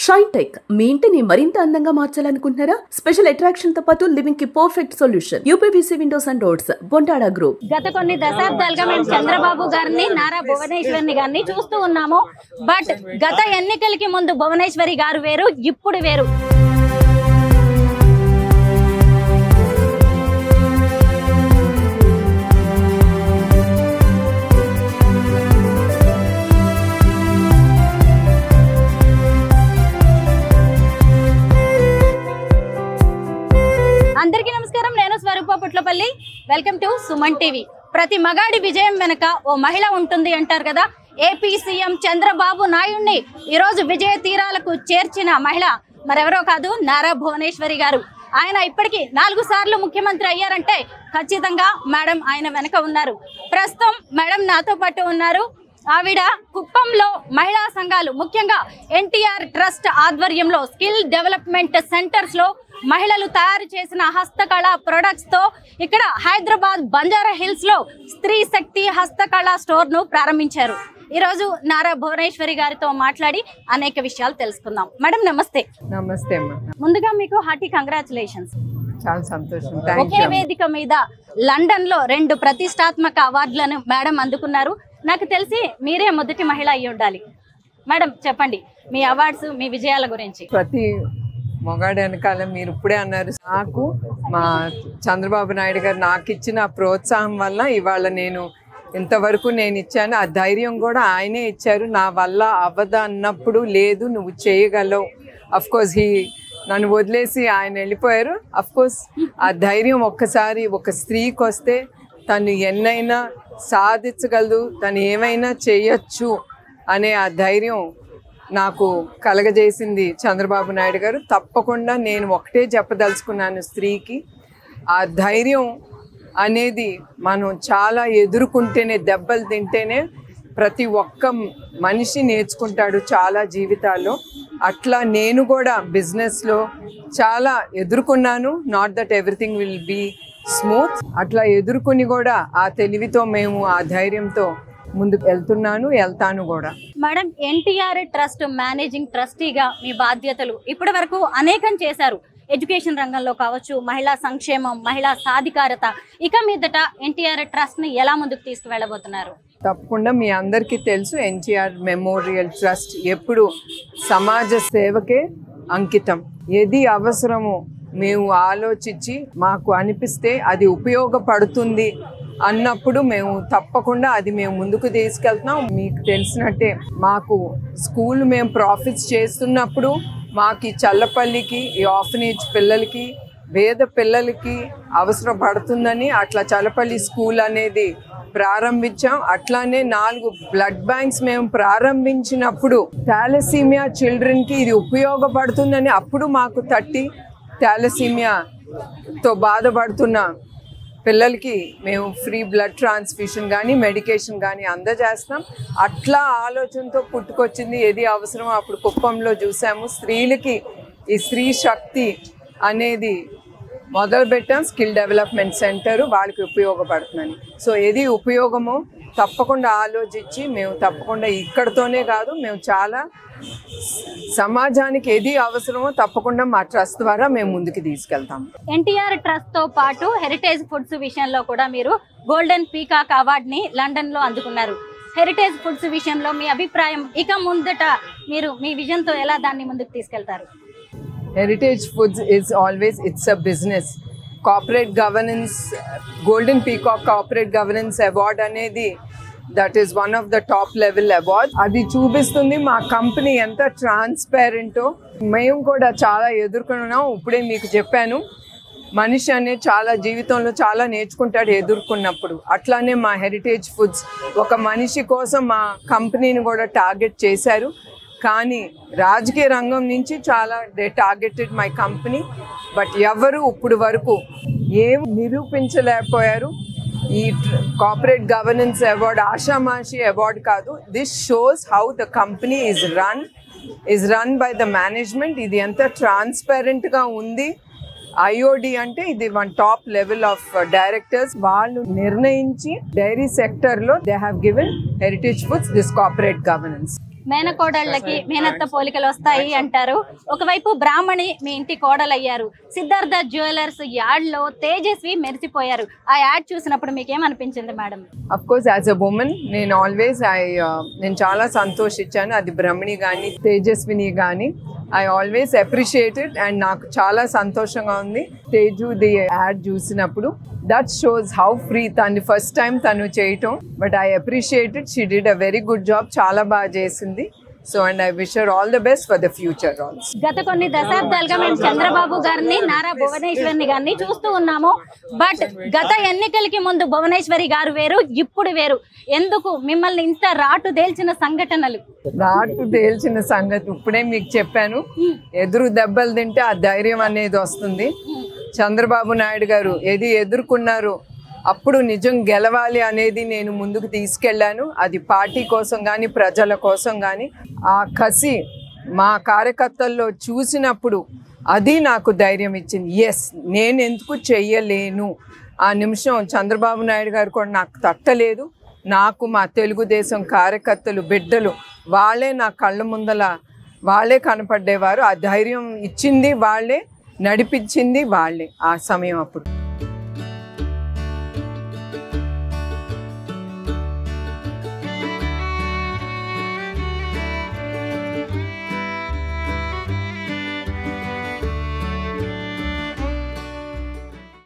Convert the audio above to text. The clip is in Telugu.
షైటెక్ మీ ఇంటిని మరింత అందంగా మార్చాలనుకుంటున్నారా? స్పెషల్ అట్రాక్షన్ తో పాటు లివింగ్ కి perfect solution. UPVC windows and doors, Bontada group. గత కొన్ని దశాబ్దాలుగా మేము చంద్రబాబు గారిని, నారా భువనేశ్వరి గారిని చూస్తూ ఉన్నాము. బట్ గత ఎన్నికలకి ముందు భువనేశ్వరి గారు వేరు, ఇప్పుడు వేరు. అందరికీ నమస్కారం, నేను Swaroopa Putlapalli. Welcome to Suman TV. ప్రతి మగాడి విజయం వెనక ఓ మహిళ ఉంటుంది అంటారు కదా. ఏపీ సీఎం చంద్రబాబు నాయుడిని ఈరోజు విజయ తీరాలకు చేర్చిన మహిళ మరెవరో కాదు, నారా భువనేశ్వరి గారు. ఆయన ఇప్పటికీ 4 సార్లు ముఖ్యమంత్రి అయ్యారంటే ఖచ్చితంగా మేడం ఆయన వెనక ఉన్నారు. ప్రస్తుతం మేడం నాతో పాటు ఉన్నారు. ఆవిడ కుప్పంలో మహిళా సంఘాలు, ముఖ్యంగా ఎన్టీఆర్ ట్రస్ట్ ఆధ్వర్యంలో స్కిల్ డెవలప్మెంట్ సెంటర్స్ లో మహిళలు తయారు చేసిన హస్తకళ ప్రొడక్ట్స్ తో ఇక్కడ హైదరాబాద్ బంజారా హిల్స్ లో స్త్రీ శక్తి హస్తకళ స్టోర్ ను ప్రారంభించారు. ఈ రోజు నారా భువనేశ్వరి గారితో మాట్లాడి అనేక విషయాలు తెలుసుకుందాం. మేడం నమస్తే. నమస్తే అమ్మా. ముందుగా మీకు హార్టీ కంగ్రాచులేషన్స్. చాలా సంతోషం. ఒకే వేదిక మీద లండన్ లో 2 ప్రతిష్టాత్మక అవార్డులను మేడం అందుకున్నారు. నాకు తెలిసి మీరే మొదటి మహిళ అయ్యి ఉండాలి. మేడం చెప్పండి మీ అవార్డ్స్, మీ విజయాల గురించి. ప్రతి మొగాడు వెనకాల మీరు ఇప్పుడే అన్నారు, నాకు మా చంద్రబాబు నాయుడు గారు నాకు ఇచ్చిన ప్రోత్సాహం వల్ల ఇవాళ నేను ఇంతవరకు నేను ఇచ్చాను. ఆ ధైర్యం కూడా ఆయనే ఇచ్చారు. నా వల్ల అవ్వదా అన్నప్పుడు లేదు నువ్వు చేయగలవు. అఫ్కోర్స్ నన్ను వదిలేసి ఆయన వెళ్ళిపోయారు. అఫ్కోర్స్ ఆ ధైర్యం ఒక్కసారి ఒక స్త్రీకి వస్తే తను ఎన్నైనా సాధించగలదు, తను ఏమైనా చేయొచ్చు అనే ఆ ధైర్యం నాకు కలగజేసింది చంద్రబాబు నాయుడు గారు. తప్పకుండా నేను ఒకటే చెప్పదలుచుకున్నాను, స్త్రీకి ఆ ధైర్యం అనేది మనం చాలా ఎదుర్కొంటేనే, దెబ్బలు తింటేనే ప్రతి ఒక్క మనిషి నేర్చుకుంటాడు చాలా జీవితాల్లో. అట్లా నేను కూడా బిజినెస్లో చాలా ఎదుర్కొన్నాను. Not that everything will be smooth. అట్లా ఎదుర్కొని కూడా ఆ తెలివితో మేము ఆ ధైర్యంతో ముందుకు వెళ్తాను కూడా. మేడం, ఎన్టీఆర్ ట్రస్ట్ మేనేజింగ్ ట్రస్టీగా మీ బాధ్యతలు ఇప్పటి వరకు అనేకం చేశారు. ఎడ్యుకేషన్ రంగంలో కావచ్చు, మహిళా సంక్షేమం, మహిళా సాధికారత. ఇక మీదట ఎన్టీఆర్ ట్రస్ట్ ని ఎలా ముందుకు తీసుకువెళ్ళబోతున్నారు? తప్పకుండా మీ అందరికీ తెలుసు, ఎన్టీఆర్ మెమోరియల్ ట్రస్ట్ ఎప్పుడు సమాజ సేవకే అంకితం. ఏది అవసరమో మేము ఆలోచించి మాకు అనిపిస్తే అది ఉపయోగపడుతుంది అన్నప్పుడు మేము తప్పకుండా అది మేము ముందుకు తీసుకెళ్తున్నాం. మీకు తెలిసినట్టే మాకు స్కూల్ మేము ప్రాఫిట్స్ చేస్తున్నప్పుడు మాకు ఈ చల్లపల్లికి, ఈ ఆర్ఫనేజ్ పిల్లలకి, పేద పిల్లలకి అవసరం పడుతుందని అట్లా చల్లపల్లి స్కూల్ అనేది ప్రారంభించాం. అట్లానే 4 బ్లడ్ బ్యాంక్స్ మేము ప్రారంభించినప్పుడు థాలసీమియా చిల్డ్రన్కి ఇది ఉపయోగపడుతుందని అప్పుడు మాకు థాలసీమియాతో బాధపడుతున్న పిల్లలకి మేము ఫ్రీ బ్లడ్ ట్రాన్స్ఫ్యూషన్ కానీ మెడికేషన్ కానీ అందజేస్తాం. అట్లా ఆలోచనతో పుట్టుకొచ్చింది. ఏది అవసరమో అప్పుడు కుప్పంలో చూసాము. స్త్రీలకి ఈ స్త్రీ శక్తి అనేది మొదలుపెట్టాం. స్కిల్ డెవలప్మెంట్ సెంటర్ వాళ్ళకి ఉపయోగపడుతుందని. సో ఏది ఉపయోగమో తప్పకుండా ఆలోచించి మేము తప్పకుండా ఇక్కడతోనే కాదు, మేము చాలా సమాజానికి ఏది అవసరమో తప్పకుండా మా ట్రస్ట్ ద్వారా మేము ముందుకు తీసుకెళ్తాం. ఎన్టీఆర్ ట్రస్ట్ తో పాటు హెరిటేజ్ ఫుడ్స్ విషయంలో కూడా మీరు గోల్డెన్ పీకాక్ అవార్డ్ ని లండన్ లో అందుకున్నారు. హెరిటేజ్ ఫుడ్స్ విషయంలో మీ అభిప్రాయం, ఇక ముందట మీరు మీ విజన్ తో ఎలా దాన్ని ముందుకు తీసుకెళ్తారు? Heritage foods is always it's a business. Corporate governance, golden peacock corporate governance award అనేది that is one of the top level award. అది చూపిస్తుంది మా కంపెనీ ఎంత ట్రాన్స్పరెంటో. మేము కూడా చాలా ఎదుర్కొన్నాం. ఇప్పుడే మీకు చెప్పాను, మనిషి అనేది చాలా జీవితంలో చాలా నేర్చుకుంటాడు ఎదుర్కొన్నప్పుడు. అట్లానే మా హెరిటేజ్ ఫుడ్స్ ఒక మనిషి కోసం మా కంపెనీని కూడా టార్గెట్ చేశారు. కానీ రాజకీయ రంగం నుంచి చాలా they targeted my company. But ఎవరు ఇప్పుడు వరకు ఏం నిరూపించలేకపోయారు. ఈ కార్పొరేట్ గవర్నెన్స్ అవార్డ్ ఆషామాషి అవార్డ్ కాదు. This shows how the company is run by the management. ఇది ఎంత ట్రాన్స్పరెంట్గా ఉంది. ఐఓడి అంటే ఇది one top level of directors. వాళ్ళు నిర్ణయించి డైరీ సెక్టర్లో they have given heritage foods this corporate governance. మేనకోడళ్ళకి మేనత్త పోలికలు వస్తాయి అంటారు. ఒకవైపు బ్రాహ్మణి మీ ఇంటి కోడలయ్యారు. సిద్ధార్థ జ్యువెలర్స్ యాడ్ లో తేజస్వి మెరిసిపోయారు. ఆ యాడ్ చూసినప్పుడు మీకేమనిపించింది madam? Of course as a woman నేను ఆల్వేస్ నేను చాలా సంతోషించాను. అది బ్రహ్మణి కానీ తేజస్విని కానీ ఐ ఆల్వేస్ అప్రిషియేటెడ్ అండ్ నాకు చాలా సంతోషంగా ఉంది తేజుది యాడ్ చూసినప్పుడు. That shows how free. తను ఫస్ట్ టైం తను చేయటం, but I appreciated. She did a very good job. చాలా బాగా చేసింది. So and I wish her all the best for the future also. గత కొన్ని దశాబ్దాలుగా మేము చంద్రబాబు గారిని, నారా భువనేశ్వరిని గారిని చూస్తూ ఉన్నాము. బట్ గత ఎన్నికలకి ముందు భువనేశ్వరి గారు వేరు, ఇప్పుడు వేరు. ఎందుకు మిమ్మల్ని ఇంత రాటు తేల్చిన సంఘటనలు? రాటు తేల్చిన సంగతి ఇప్పుడే మీకు చెప్పాను. ఎదురు దెబ్బలు తింటే ఆ ధైర్యం అనేది వస్తుంది. చంద్రబాబు నాయుడు గారు ఏది ఎదుర్కొన్నారు, అప్పుడు నిజం గెలవాలి అనేది నేను ముందుకు తీసుకెళ్ళాను. అది పార్టీ కోసం కానీ ప్రజల కోసం కానీ ఆ కసి మా కార్యకర్తల్లో చూసినప్పుడు అది నాకు ధైర్యం ఇచ్చింది. ఎస్, నేను ఎందుకు చెయ్యలేను. ఆ నిమిషం చంద్రబాబు నాయుడు గారు కూడా నాకు తట్టలేదు. నాకు మా తెలుగుదేశం కార్యకర్తలు బిడ్డలు వాళ్ళే నా కళ్ళ ముందల వాళ్ళే కనపడ్డేవారు. ఆ ధైర్యం ఇచ్చింది వాళ్ళే, నడిపించింది వాళ్ళే ఆ సమయం అప్పుడు.